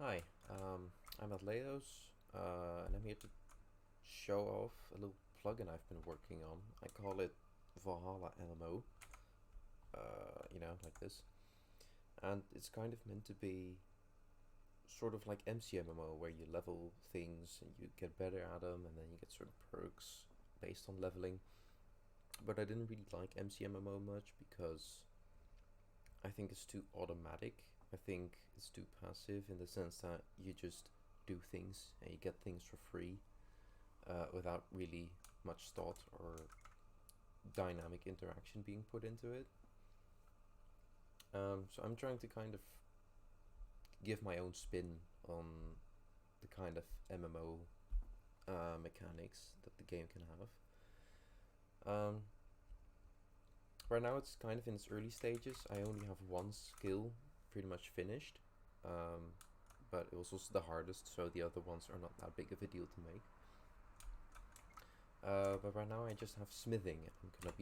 Hi, I'm at Leos, and I'm here to show off a little plugin I've been working on. I call it ValhallaMMO, like this. And it's kind of meant to be sort of like MCMMO, where you level things and you get better at them, and then you get sort of perks based on leveling. But I didn't really like MCMMO much because I think it's too automatic. I think it's too passive in the sense that you just do things and you get things for free without really much thought or dynamic interaction being put into it. So I'm trying to kind of give my own spin on the kind of MMO mechanics that the game can have. Right now it's kind of in its early stages. I only have one skill pretty much finished, but it was also the hardest, so the other ones are not that big of a deal to make. But right now I just have smithing. I'm gonna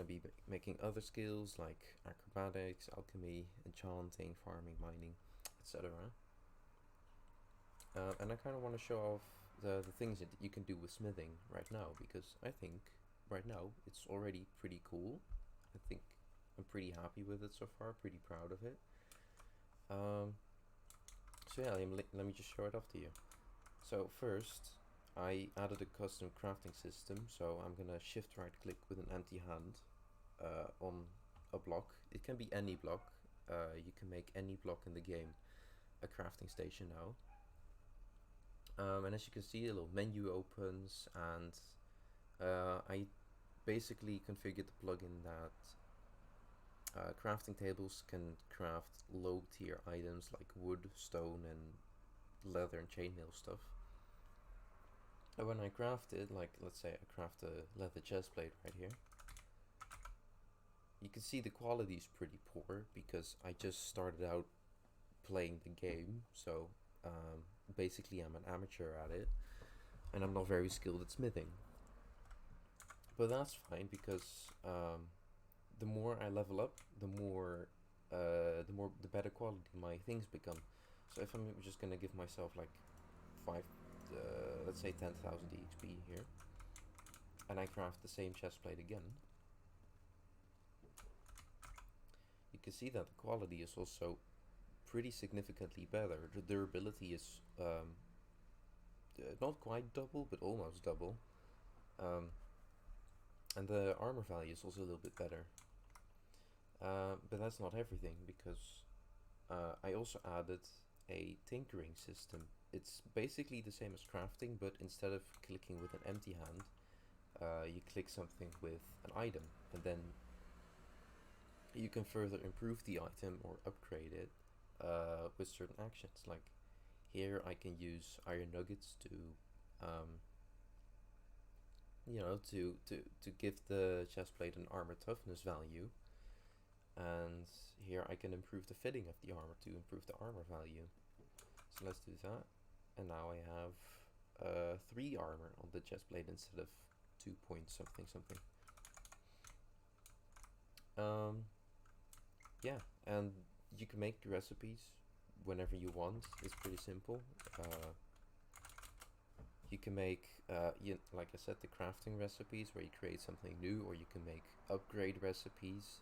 be making other skills like acrobatics, alchemy, enchanting, farming, mining, etc. And I kind of want to show off the things that you can do with smithing right now, because I think right now it's already pretty cool. I think I'm pretty happy with it so far, pretty proud of it. So yeah, let me just show it off to you. So first, I added a custom crafting system, so I'm gonna shift right click with an empty hand on a block. It can be any block. You can make any block in the game a crafting station now. And as you can see, a little menu opens, and I basically configured the plugin that crafting tables can craft low tier items like wood, stone, and leather and chainmail stuff. And when I craft it, like let's say I craft a leather chestplate right here, you can see the quality is pretty poor because I just started out playing the game, so basically I'm an amateur at it and I'm not very skilled at smithing. But that's fine because the more I level up, the better quality my things become. So if I'm just gonna give myself like let's say 10,000 EXP here, and I craft the same chestplate again, you can see that the quality is also pretty significantly better. The durability is not quite double, but almost double. And the armor value is also a little bit better. But that's not everything, because I also added a tinkering system. It's basically the same as crafting, but instead of clicking with an empty hand, you click something with an item, and then you can further improve the item or upgrade it with certain actions. Like here I can use iron nuggets to to give the chestplate an armor toughness value, and here I can improve the fitting of the armor to improve the armor value. So let's do that, and now I have 3 armor on the chestplate instead of 2 point something something. Yeah, and you can make the recipes whenever you want. It's pretty simple. You can make, like I said, the crafting recipes where you create something new, or you can make upgrade recipes.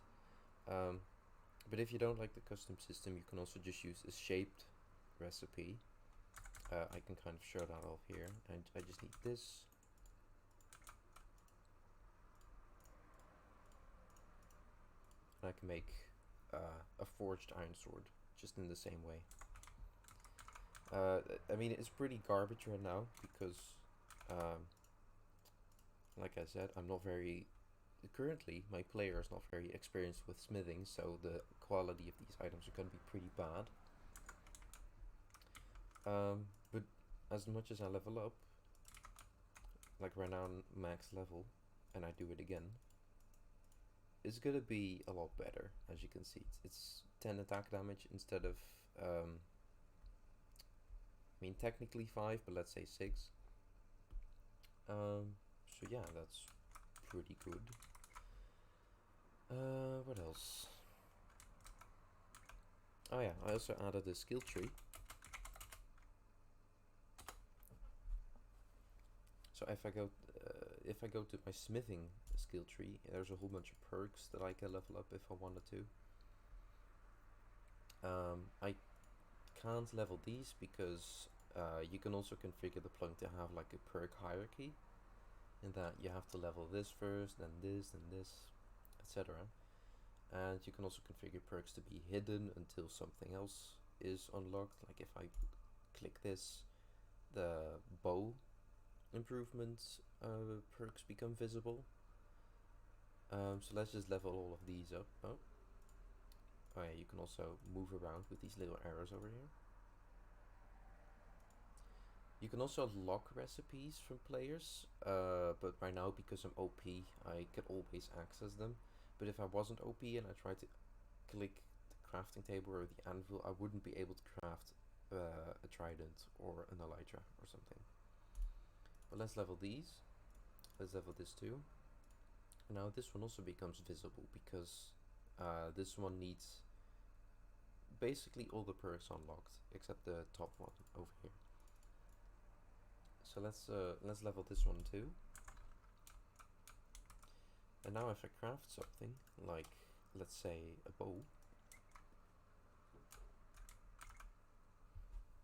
But if you don't like the custom system, you can also just use a shaped recipe. I can kind of show that off here, and I just need this. And I can make a forged iron sword just in the same way. I mean, it's pretty garbage right now because, like I said, I'm not very. Currently, my player is not very experienced with smithing, so the quality of these items are going to be pretty bad. But as much as I level up, like right now I'm max level, and I do it again, it's gonna be a lot better. As you can see, it's 10 attack damage instead of, I mean technically 5, but let's say 6. So yeah, that's pretty good. What else? Oh yeah, I also added a skill tree. So if I go to my smithing skill tree, there's a whole bunch of perks that I can level up if I wanted to. I can't level these because you can also configure the plugin to have like a perk hierarchy, in that you have to level this first, then this, etc. And you can also configure perks to be hidden until something else is unlocked. Like if I click this, the bow improvements perks become visible. So let's just level all of these up. Oh yeah, you can also move around with these little arrows over here. You can also lock recipes from players, but right now because I'm OP, I can always access them. But if I wasn't OP and I tried to click the crafting table or the anvil, I wouldn't be able to craft a trident or an elytra or something. But let's level these. Let's level this too. And now this one also becomes visible because this one needs basically all the perks unlocked except the top one over here. So let's level this one too. And now if I craft something like, let's say, a bow,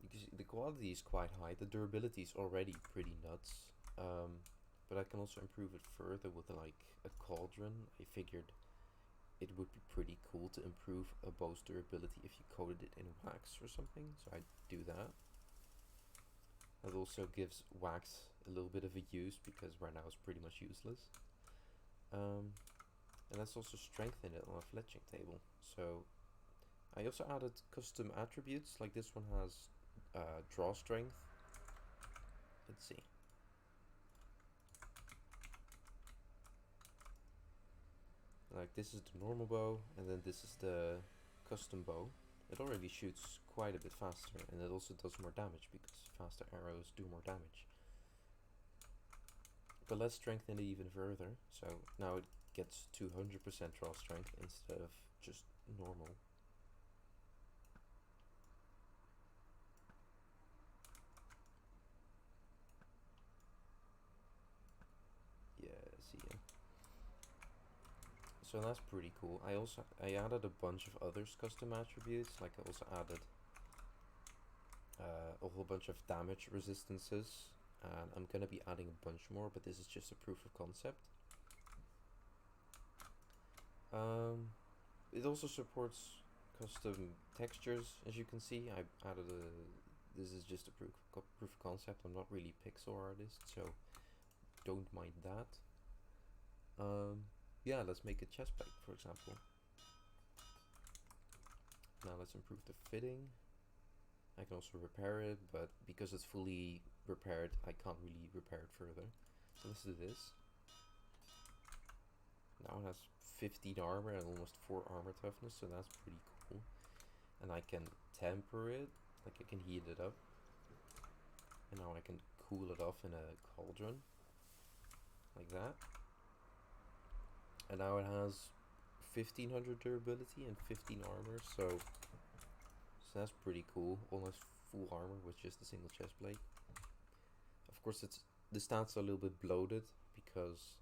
you can see the quality is quite high. The durability is already pretty nuts. But I can also improve it further with like a cauldron. I figured it would be pretty cool to improve a bow's durability if you coated it in wax or something. So I do that. That also gives wax a little bit of a use because right now it's pretty much useless. And let's also strengthen it on a fletching table. So I also added custom attributes, like this one has draw strength. Let's see. Like this is the normal bow, and then this is the custom bow. It already shoots quite a bit faster, and it also does more damage because faster arrows do more damage. But let's strengthen it even further. So now it gets 200% draw strength instead of just normal. Yeah, see ya. So that's pretty cool. I added a bunch of others custom attributes. Like I also added a whole bunch of damage resistances, and I'm gonna be adding a bunch more, but this is just a proof of concept. It also supports custom textures, as you can see. I added this is just a proof of concept. I'm not really pixel artist, so don't mind that. Yeah, let's make a chest plate, for example. Now let's improve the fitting. I can also repair it, but because it's fully repaired, I can't really repair it further. So let's do this. Now it has 15 armor and almost 4 armor toughness, so that's pretty cool. And I can temper it, like I can heat it up. And now I can cool it off in a cauldron, like that. And now it has 1500 durability and 15 armor, so that's pretty cool. Almost full armor with just a single chest plate. Of course, the stats are a little bit bloated because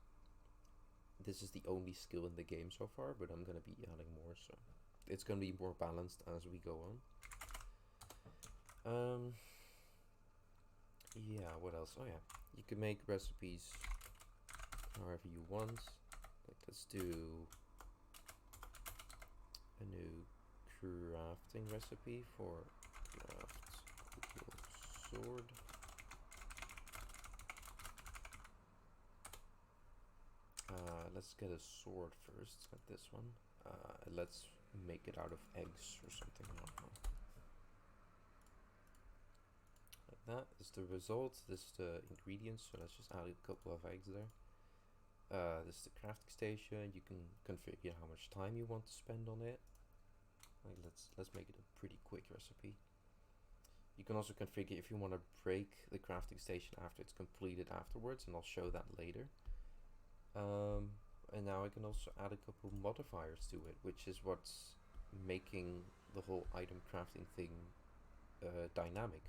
this is the only skill in the game so far, but I'm gonna be adding more, so it's gonna be more balanced as we go on. Yeah, what else? Oh yeah, you can make recipes however you want. Like let's do a new crafting recipe for craft sword. Let's get a sword first, like this one. Let's make it out of eggs or something. I don't know. Like that is the result. This is the ingredients, so let's just add a couple of eggs there. This is the crafting station. You can configure how much time you want to spend on it. Like let's make it a pretty quick recipe. You can also configure if you want to break the crafting station after it's completed afterwards, and I'll show that later. And now I can also add a couple modifiers to it, which is what's making the whole item crafting thing dynamic.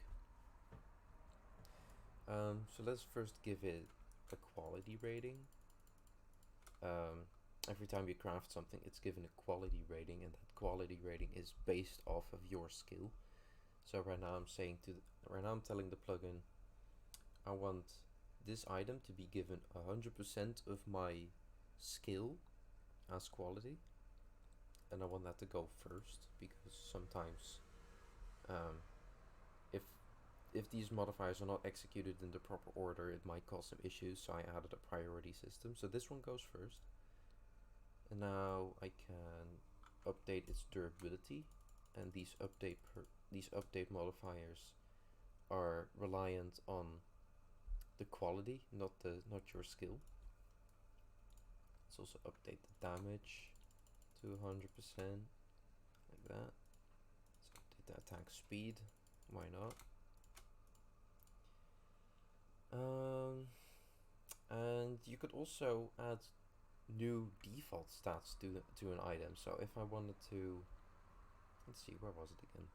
So let's first give it a quality rating. Every time you craft something, it's given a quality rating, and that quality rating is based off of your skill. So right now I'm telling the plugin I want this item to be given 100% of my skill as quality, and I want that to go first, because sometimes if these modifiers are not executed in the proper order, it might cause some issues, so I added a priority system. So this one goes first, and now I can update its durability, and these update modifiers are reliant on the quality, not your skill. Let's also update the damage to 100%, like that. Let's update the attack speed, why not? And you could also add new default stats to an item. So if I wanted to, let's see, where was it again?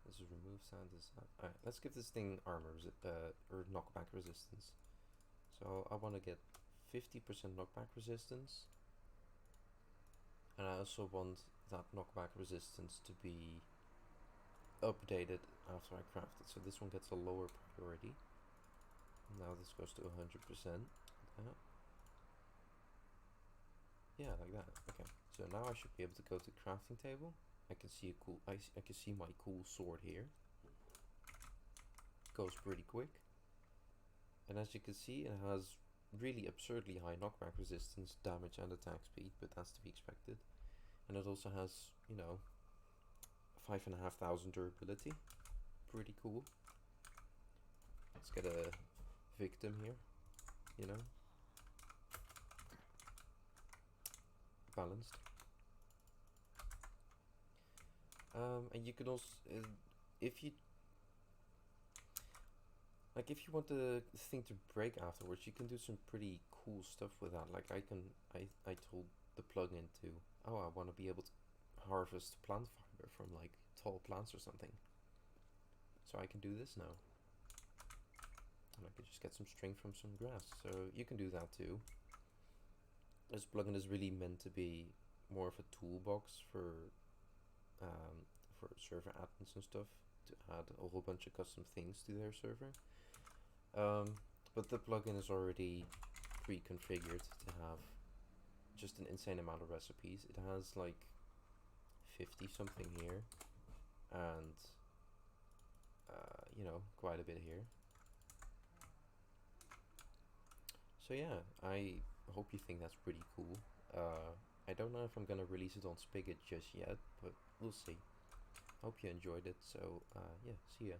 This is remove sound. Alright, let's give this thing armor or knockback resistance. So I want to get 50% knockback resistance, and I also want that knockback resistance to be updated after I craft it. So this one gets a lower priority. Now this goes to 100%. Yeah, like that. Okay, so now I should be able to go to the crafting table. I can see I can see my cool sword here. Goes pretty quick, and as you can see, it has really absurdly high knockback resistance, damage, and attack speed, but that's to be expected. And it also has, you know, 5,500 durability. Pretty cool. Let's get a victim here, you know, balanced. And you can also, if you want the thing to break afterwards, you can do some pretty cool stuff with that. Like I told the plugin to, oh, I want to be able to harvest plant fiber from like tall plants or something. So I can do this now. And I could just get some string from some grass. So you can do that too. This plugin is really meant to be more of a toolbox for server admins and stuff, to add a whole bunch of custom things to their server. But the plugin is already pre-configured to have just an insane amount of recipes. It has like 50 something here, and you know, quite a bit here. So yeah, I hope you think that's pretty cool. I don't know if I'm gonna release it on Spigot just yet, but we'll see. Hope you enjoyed it. So yeah, see ya.